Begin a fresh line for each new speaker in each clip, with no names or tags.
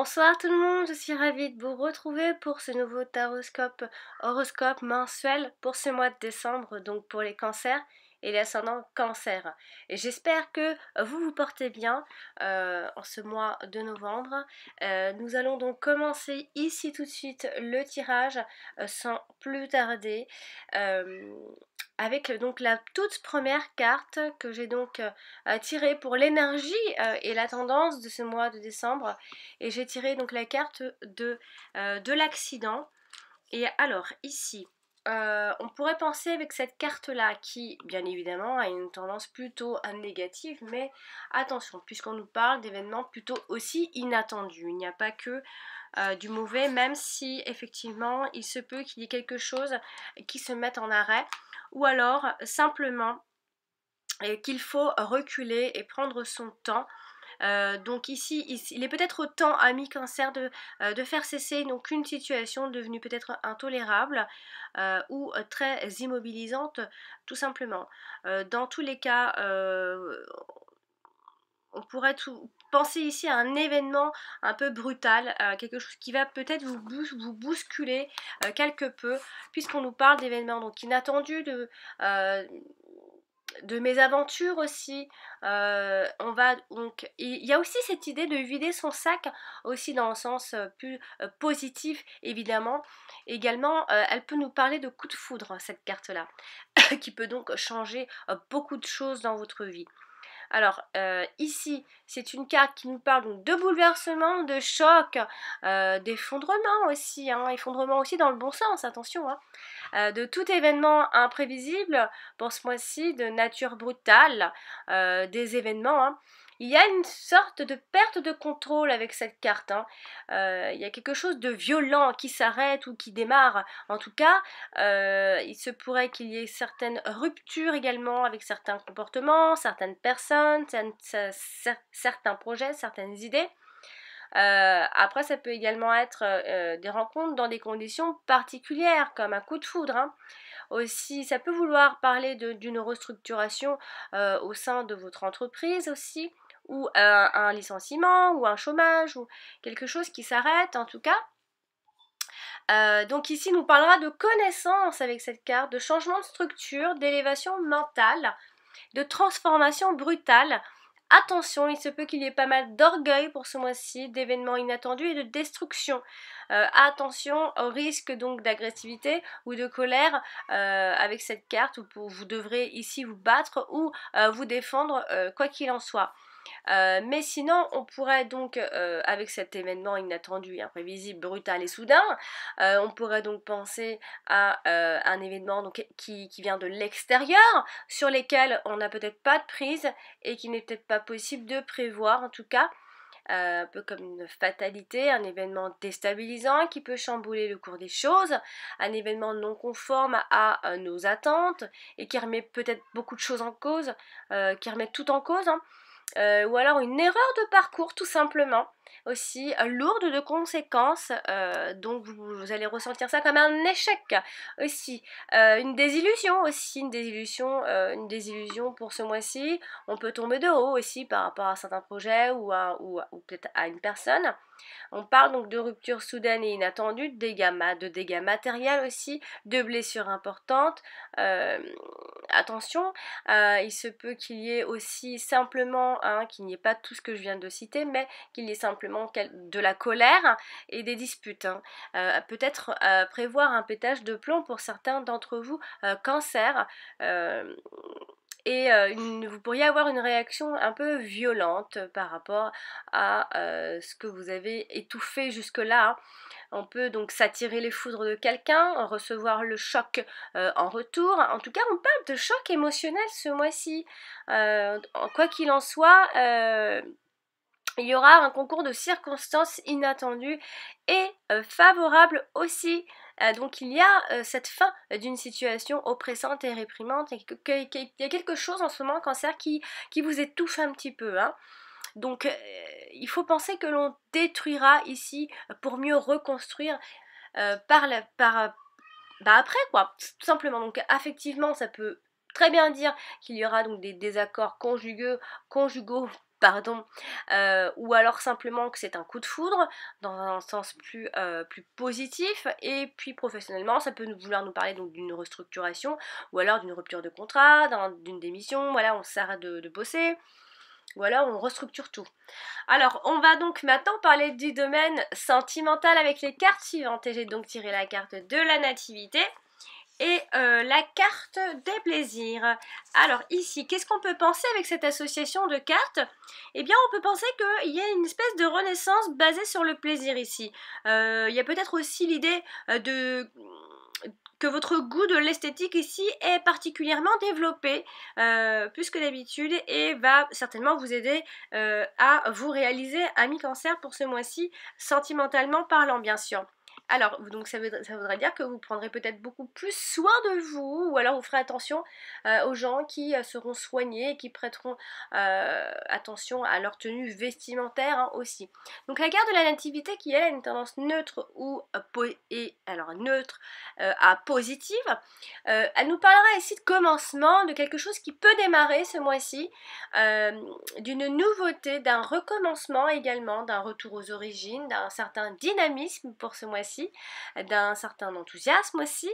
Bonsoir tout le monde, je suis ravie de vous retrouver pour ce nouveau horoscope mensuel pour ce mois de décembre, donc pour les cancers et les ascendants cancer. Et j'espère que vous vous portez bien en ce mois de novembre. Nous allons donc commencer ici tout de suite le tirage sans plus tarder. Avec donc la toute première carte que j'ai donc tirée pour l'énergie et la tendance de ce mois de décembre. Et j'ai tiré donc la carte de l'accident. Et alors ici, on pourrait penser avec cette carte-là qui, bien évidemment, a une tendance plutôt négative, mais attention, puisqu'on nous parle d'événements plutôt aussi inattendus. Il n'y a pas que du mauvais, même si effectivement il se peut qu'il y ait quelque chose qui se mette en arrêt, ou alors simplement qu'il faut reculer et prendre son temps. Donc ici, il est peut-être temps à mi-cancer de faire cesser donc une situation devenue peut-être intolérable ou très immobilisante tout simplement. Dans tous les cas, on pourrait penser ici à un événement un peu brutal, quelque chose qui va peut-être vous bousculer quelque peu, puisqu'on nous parle d'événements donc inattendus, de mésaventures aussi. On va donc, il y a aussi cette idée de vider son sac aussi dans le sens plus positif évidemment. Également, elle peut nous parler de coup de foudre, cette carte là, qui peut donc changer beaucoup de choses dans votre vie. Alors ici, c'est une carte qui nous parle donc de bouleversement, de choc, d'effondrement aussi, hein, effondrement aussi dans le bon sens, attention, hein, de tout événement imprévisible pour ce mois-ci, de nature brutale, des événements, hein. Il y a une sorte de perte de contrôle avec cette carte, hein. Il y a quelque chose de violent qui s'arrête ou qui démarre. En tout cas, il se pourrait qu'il y ait certaines ruptures également avec certains comportements, certaines personnes, certains projets, certaines idées. Après, ça peut également être des rencontres dans des conditions particulières, comme un coup de foudre, hein. Aussi, ça peut vouloir parler d'une restructuration au sein de votre entreprise aussi, ou un licenciement, ou un chômage, ou quelque chose qui s'arrête en tout cas. Donc ici, nous parlera de connaissance avec cette carte, de changement de structure, d'élévation mentale, de transformation brutale. Attention, il se peut qu'il y ait pas mal d'orgueil pour ce mois-ci, d'événements inattendus et de destruction. Attention au risque donc d'agressivité ou de colère avec cette carte, où vous devrez ici vous battre ou vous défendre quoi qu'il en soit. Mais sinon, on pourrait donc, avec cet événement inattendu, imprévisible, brutal et soudain, on pourrait donc penser à un événement donc, qui vient de l'extérieur, sur lesquels on n'a peut-être pas de prise et qui n'est peut-être pas possible de prévoir en tout cas. Un peu comme une fatalité, un événement déstabilisant qui peut chambouler le cours des choses, un événement non conforme à nos attentes et qui remet peut-être beaucoup de choses en cause, qui remet tout en cause, hein. Ou alors une erreur de parcours tout simplement, aussi lourde de conséquences, donc vous allez ressentir ça comme un échec aussi, une désillusion aussi, une désillusion pour ce mois-ci. On peut tomber de haut aussi par rapport à certains projets ou peut-être à une personne. On parle donc de rupture soudaine et inattendue, de dégâts matériels aussi, de blessures importantes. Attention, il se peut qu'il y ait aussi simplement, hein, qu'il n'y ait pas tout ce que je viens de citer, mais qu'il y ait simplement de la colère et des disputes, hein. Peut-être prévoir un pétage de plomb pour certains d'entre vous, cancer. Et vous pourriez avoir une réaction un peu violente par rapport à ce que vous avez étouffé jusque-là, hein. On peut donc s'attirer les foudres de quelqu'un, recevoir le choc en retour. En tout cas, on parle de choc émotionnel ce mois-ci. Quoi qu'il en soit, il y aura un concours de circonstances inattendues et favorables aussi. Donc il y a cette fin d'une situation oppressante et réprimante. Il y a quelque chose en ce moment, cancer, qui vous étouffe un petit peu, hein. Donc il faut penser que l'on détruira ici pour mieux reconstruire après quoi, tout simplement. Donc affectivement, ça peut très bien dire qu'il y aura donc des désaccords conjugaux pardon, ou alors simplement que c'est un coup de foudre dans un sens plus positif. Et puis professionnellement, ça peut vouloir nous parler donc d'une restructuration ou alors d'une rupture de contrat, d'une démission, voilà, on s'arrête de bosser ou alors on restructure tout. Alors, on va donc maintenant parler du domaine sentimental avec les cartes suivantes. Et j'ai donc tiré la carte de la nativité et la carte des plaisirs. Alors ici, qu'est-ce qu'on peut penser avec cette association de cartes? Eh bien, on peut penser qu'il y a une espèce de renaissance basée sur le plaisir ici. Il y a peut-être aussi l'idée que votre goût de l'esthétique ici est particulièrement développé, plus que d'habitude, et va certainement vous aider à vous réaliser, ami Cancer, pour ce mois-ci, sentimentalement parlant, bien sûr. Alors, donc ça voudrait dire que vous prendrez peut-être beaucoup plus soin de vous, ou alors vous ferez attention aux gens qui seront soignés et qui prêteront attention à leur tenue vestimentaire, hein, aussi. Donc la carte de la nativité qui elle a une tendance neutre ou neutre à positive, elle nous parlera ici de commencement, de quelque chose qui peut démarrer ce mois-ci, d'une nouveauté, d'un recommencement également, d'un retour aux origines, d'un certain dynamisme pour ce mois-ci, d'un certain enthousiasme aussi,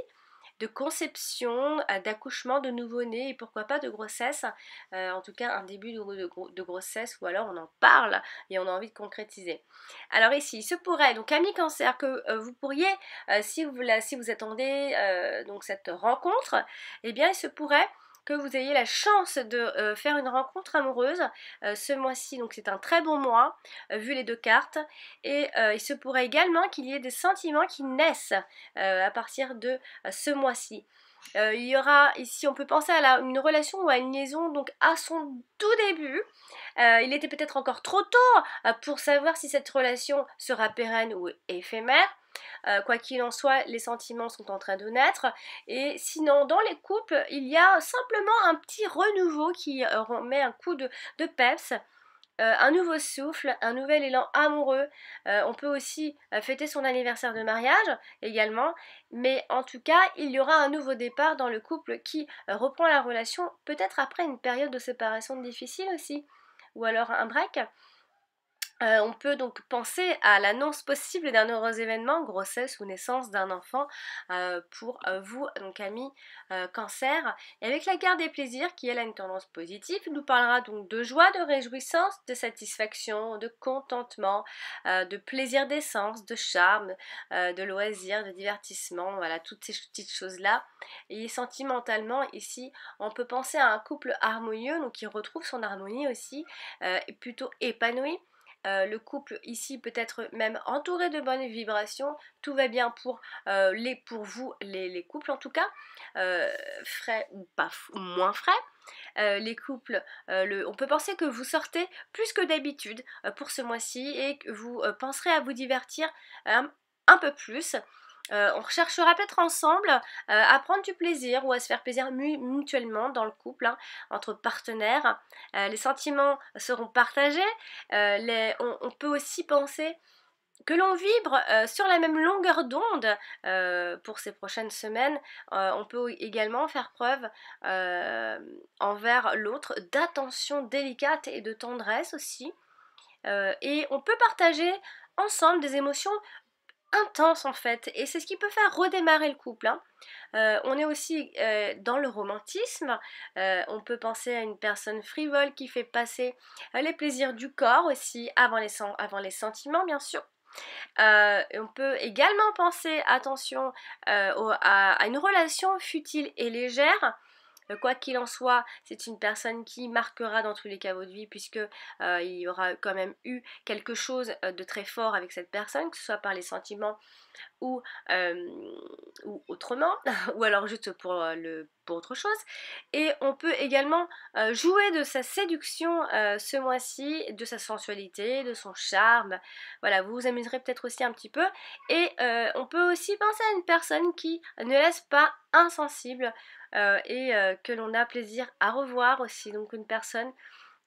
de conception, d'accouchement, de nouveau-né et pourquoi pas de grossesse, en tout cas un début de grossesse, ou alors on en parle et on a envie de concrétiser. Alors ici, il se pourrait, donc ami Cancer, que vous pourriez, si vous attendez donc cette rencontre, eh bien il se pourrait que vous ayez la chance de faire une rencontre amoureuse ce mois-ci. Donc c'est un très bon mois, vu les deux cartes. Et il se pourrait également qu'il y ait des sentiments qui naissent à partir de ce mois-ci. Il y aura ici, on peut penser à une relation ou à une liaison donc à son tout début. Il était peut-être encore trop tôt pour savoir si cette relation sera pérenne ou éphémère. Quoi qu'il en soit, les sentiments sont en train de naître. Et sinon, dans les couples, il y a simplement un petit renouveau qui remet un coup de peps. Un nouveau souffle, un nouvel élan amoureux. On peut aussi fêter son anniversaire de mariage également, mais en tout cas, il y aura un nouveau départ dans le couple qui reprend la relation, peut-être après une période de séparation difficile aussi, ou alors un break. On peut donc penser à l'annonce possible d'un heureux événement, grossesse ou naissance d'un enfant, pour vous, donc amis Cancer. Et avec la carte des plaisirs, qui elle a une tendance positive, nous parlera donc de joie, de réjouissance, de satisfaction, de contentement, de plaisir d'essence, de charme, de loisirs, de divertissement, voilà, toutes ces petites choses-là. Et sentimentalement, ici, on peut penser à un couple harmonieux, donc qui retrouve son harmonie aussi, et plutôt épanoui. Le couple ici peut être même entouré de bonnes vibrations, tout va bien pour vous, les couples en tout cas, frais ou pas ou moins frais. Les couples, on peut penser que vous sortez plus que d'habitude pour ce mois-ci et que vous penserez à vous divertir un peu plus. On recherchera peut-être ensemble à prendre du plaisir ou à se faire plaisir mutuellement dans le couple, hein, entre partenaires. Les sentiments seront partagés. On peut aussi penser que l'on vibre sur la même longueur d'onde pour ces prochaines semaines. On peut également faire preuve envers l'autre d'attention délicate et de tendresse aussi. Et on peut partager ensemble des émotions intense en fait, et c'est ce qui peut faire redémarrer le couple, hein. On est aussi dans le romantisme. On peut penser à une personne frivole qui fait passer les plaisirs du corps aussi avant les sentiments, bien sûr. On peut également penser, attention, à une relation futile et légère. Quoi qu'il en soit, c'est une personne qui marquera dans tous les cas votre vie, puisque il y aura quand même eu quelque chose de très fort avec cette personne, que ce soit par les sentiments ou, ou autrement, ou alors juste pour autre chose. Et on peut également jouer de sa séduction ce mois-ci, de sa sensualité, de son charme. Voilà, vous vous amuserez peut-être aussi un petit peu. Et on peut aussi penser à une personne qui ne laisse pas insensible et que l'on a plaisir à revoir aussi. Donc une personne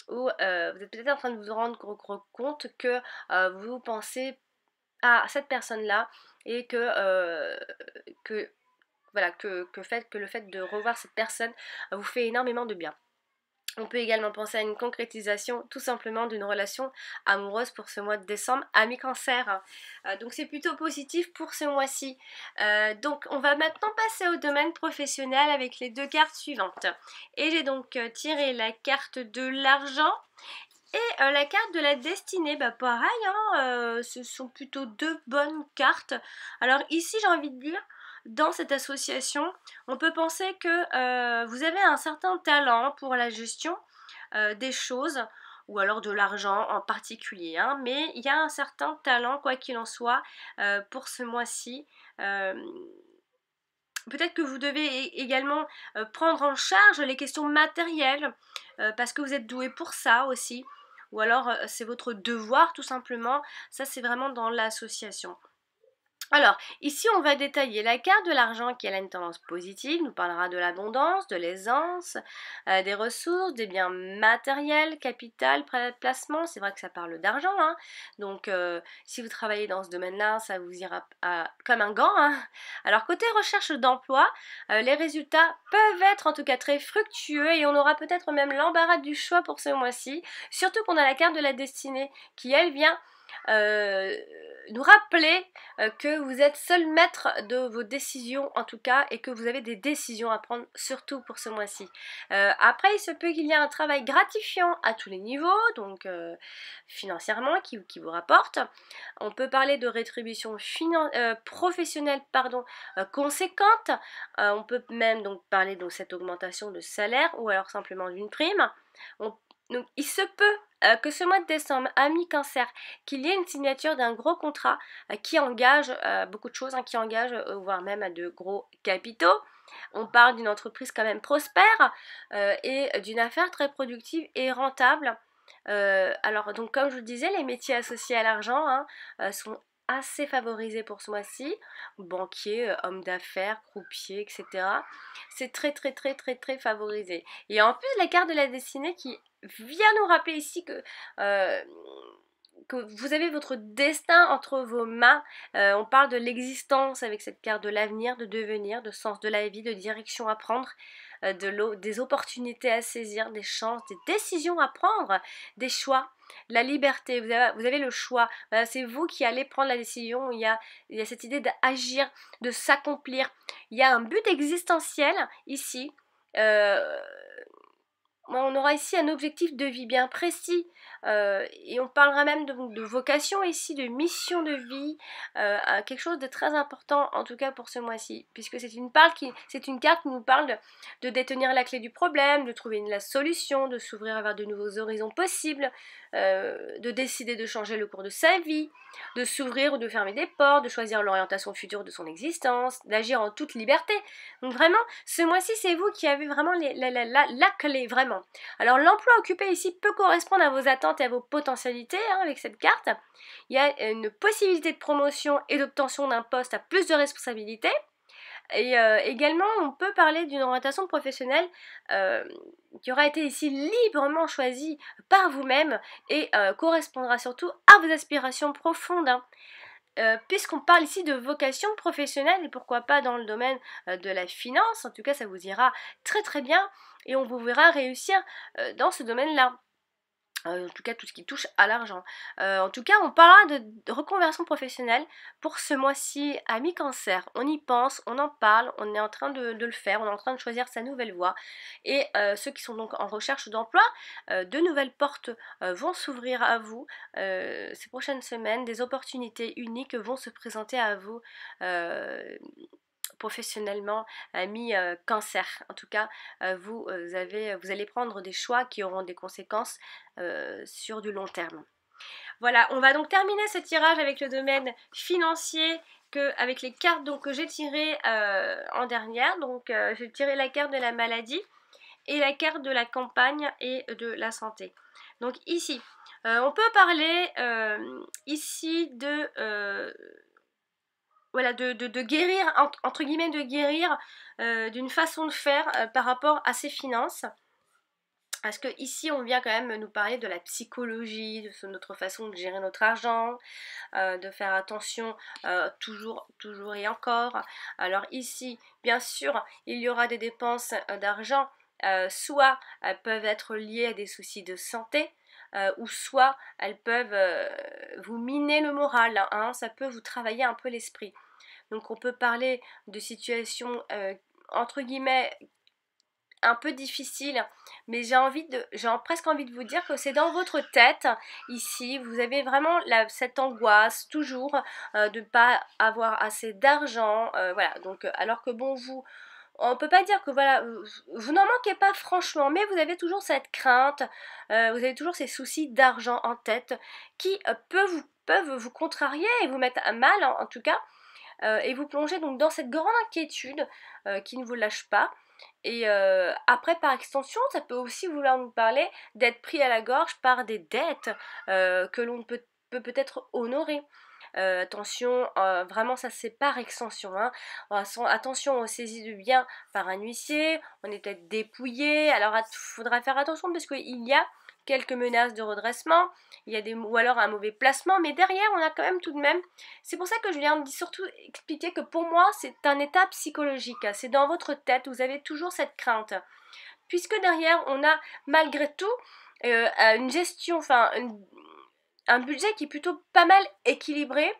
où vous êtes peut-être en train de vous rendre compte que vous pensez à cette personne-là et que le fait de revoir cette personne vous fait énormément de bien. On peut également penser à une concrétisation tout simplement d'une relation amoureuse pour ce mois de décembre, ami cancer. Donc c'est plutôt positif pour ce mois-ci. Donc on va maintenant passer au domaine professionnel avec les deux cartes suivantes. Et j'ai donc tiré la carte de l'argent et la carte de la destinée. Bah pareil, hein, ce sont plutôt deux bonnes cartes. Alors ici j'ai envie de dire, dans cette association, on peut penser que vous avez un certain talent pour la gestion des choses, ou alors de l'argent en particulier, hein, mais il y a un certain talent, quoi qu'il en soit, pour ce mois-ci. Euh, Peut-être que vous devez également prendre en charge les questions matérielles, parce que vous êtes doué pour ça aussi, ou alors c'est votre devoir tout simplement. Ça c'est vraiment dans l'association. Alors, ici, on va détailler la carte de l'argent qui a une tendance positive, nous parlera de l'abondance, de l'aisance, des ressources, des biens matériels, capital, placement. C'est vrai que ça parle d'argent, hein. Donc, si vous travaillez dans ce domaine-là, ça vous ira comme un gant, hein. Alors, côté recherche d'emploi, les résultats peuvent être en tout cas très fructueux et on aura peut-être même l'embarras du choix pour ce mois-ci. Surtout qu'on a la carte de la destinée qui, elle, vient euh, nous rappeler que vous êtes seul maître de vos décisions en tout cas et que vous avez des décisions à prendre surtout pour ce mois-ci. Après il se peut qu'il y ait un travail gratifiant à tous les niveaux, donc financièrement qui vous rapporte. On peut parler de rétribution professionnelle conséquente. On peut même donc parler de cette augmentation de salaire ou alors simplement d'une prime. Donc il se peut que ce mois de décembre, ami cancer, qu'il y ait une signature d'un gros contrat qui engage beaucoup de choses, hein, qui engage voire même à de gros capitaux. On parle d'une entreprise quand même prospère et d'une affaire très productive et rentable. Alors donc comme je vous le disais, les métiers associés à l'argent, hein, sont assez favorisés pour ce mois-ci, banquier, homme d'affaires, croupier, etc. C'est très très très très très favorisé. Et en plus la carte de la destinée qui vient nous rappeler ici euh, que vous avez votre destin entre vos mains. On parle de l'existence avec cette carte, de l'avenir, de devenir, de sens de la vie, de direction à prendre, des opportunités à saisir, des chances, des décisions à prendre, des choix. La liberté, vous avez le choix. C'est vous qui allez prendre la décision. Il y a cette idée d'agir, de s'accomplir. Il y a un but existentiel ici. On aura ici un objectif de vie bien précis et on parlera même de vocation ici, de mission de vie, quelque chose de très important en tout cas pour ce mois-ci, puisque c'est une carte qui nous parle de détenir la clé du problème, de trouver la solution, de s'ouvrir vers de nouveaux horizons possibles, de décider de changer le cours de sa vie, de s'ouvrir ou de fermer des portes, de choisir l'orientation future de son existence, d'agir en toute liberté. Donc vraiment, ce mois-ci, c'est vous qui avez vraiment la clé, vraiment. Alors l'emploi occupé ici peut correspondre à vos attentes et à vos potentialités, hein, avec cette carte. Il y a une possibilité de promotion et d'obtention d'un poste à plus de responsabilités. Et également, on peut parler d'une orientation professionnelle qui aura été ici librement choisie par vous-même et correspondra surtout à vos aspirations profondes, hein. Puisqu'on parle ici de vocation professionnelle et pourquoi pas dans le domaine de la finance, en tout cas ça vous ira très très bien et on vous verra réussir dans ce domaine-là. En tout cas tout ce qui touche à l'argent. En tout cas on parlera de reconversion professionnelle pour ce mois-ci à mi-cancer. On y pense, on en parle, on est en train de le faire, on est en train de choisir sa nouvelle voie. Et ceux qui sont donc en recherche d'emploi, de nouvelles portes vont s'ouvrir à vous ces prochaines semaines, des opportunités uniques vont se présenter à vous. Professionnellement mis cancer. En tout cas, vous allez prendre des choix qui auront des conséquences sur du long terme. Voilà, on va donc terminer ce tirage avec le domaine financier avec les cartes donc, que j'ai tirées en dernière. Donc j'ai tiré la carte de la maladie et la carte de la campagne et de la santé. Donc ici, on peut parler ici de guérir, entre guillemets, de guérir d'une façon de faire par rapport à ses finances. Parce que ici on vient quand même nous parler de la psychologie, de notre façon de gérer notre argent, de faire attention toujours et encore. Alors ici, bien sûr, il y aura des dépenses d'argent soit elles peuvent être liées à des soucis de santé, ou soit elles peuvent vous miner le moral, hein, ça peut vous travailler un peu l'esprit. Donc on peut parler de situations entre guillemets un peu difficiles, mais j'ai presque envie de vous dire que c'est dans votre tête ici. Vous avez vraiment cette angoisse toujours de ne pas avoir assez d'argent, voilà. Donc alors que bon, on peut pas dire que voilà, vous n'en manquez pas franchement, mais vous avez toujours cette crainte, vous avez toujours ces soucis d'argent en tête qui peuvent vous contrarier et vous mettre à mal en tout cas, et vous plonger donc dans cette grande inquiétude qui ne vous lâche pas. Et après, par extension, ça peut aussi vouloir nous parler d'être pris à la gorge par des dettes que l'on peut peut-être honorer. Attention, vraiment ça c'est par extension, hein. Attention aux saisies de biens par un huissier, on est peut-être dépouillé, alors il faudra faire attention parce qu'il y a quelques menaces de redressement, ou alors un mauvais placement, mais derrière on a quand même tout de même, c'est pour ça que je viens surtout expliquer que pour moi c'est un état psychologique, c'est dans votre tête, vous avez toujours cette crainte, puisque derrière on a malgré tout une gestion, un budget qui est plutôt pas mal équilibré,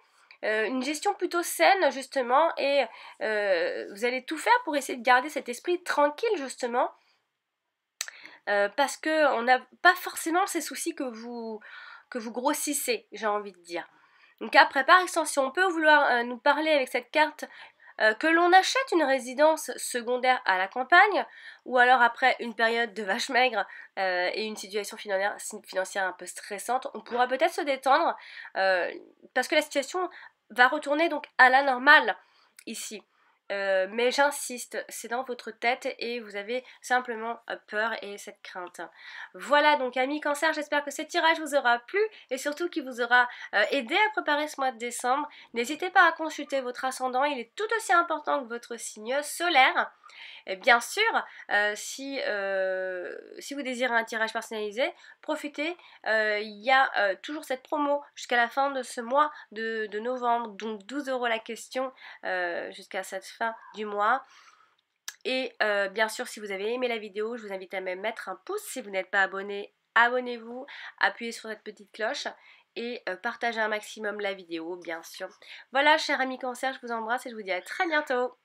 une gestion plutôt saine justement, et vous allez tout faire pour essayer de garder cet esprit tranquille justement, parce que on n'a pas forcément ces soucis que vous grossissez, j'ai envie de dire. Donc après, par extension, on peut vouloir nous parler avec cette carte que l'on achète une résidence secondaire à la campagne, ou alors après une période de vache maigre et une situation financière un peu stressante, on pourra peut-être se détendre parce que la situation va retourner donc à la normale ici. Mais j'insiste, c'est dans votre tête et vous avez simplement peur et cette crainte. Voilà donc amis Cancer, j'espère que ce tirage vous aura plu et surtout qu'il vous aura aidé à préparer ce mois de décembre. N'hésitez pas à consulter votre ascendant, il est tout aussi important que votre signe solaire. Et bien sûr, si vous désirez un tirage personnalisé, profitez, il y a toujours cette promo jusqu'à la fin de ce mois de novembre, donc 12 € la question jusqu'à cette fin du mois. Et bien sûr, si vous avez aimé la vidéo, je vous invite à me mettre un pouce. Si vous n'êtes pas abonné, abonnez-vous, appuyez sur cette petite cloche et partagez un maximum la vidéo, bien sûr. Voilà, chers amis Cancer, je vous embrasse et je vous dis à très bientôt.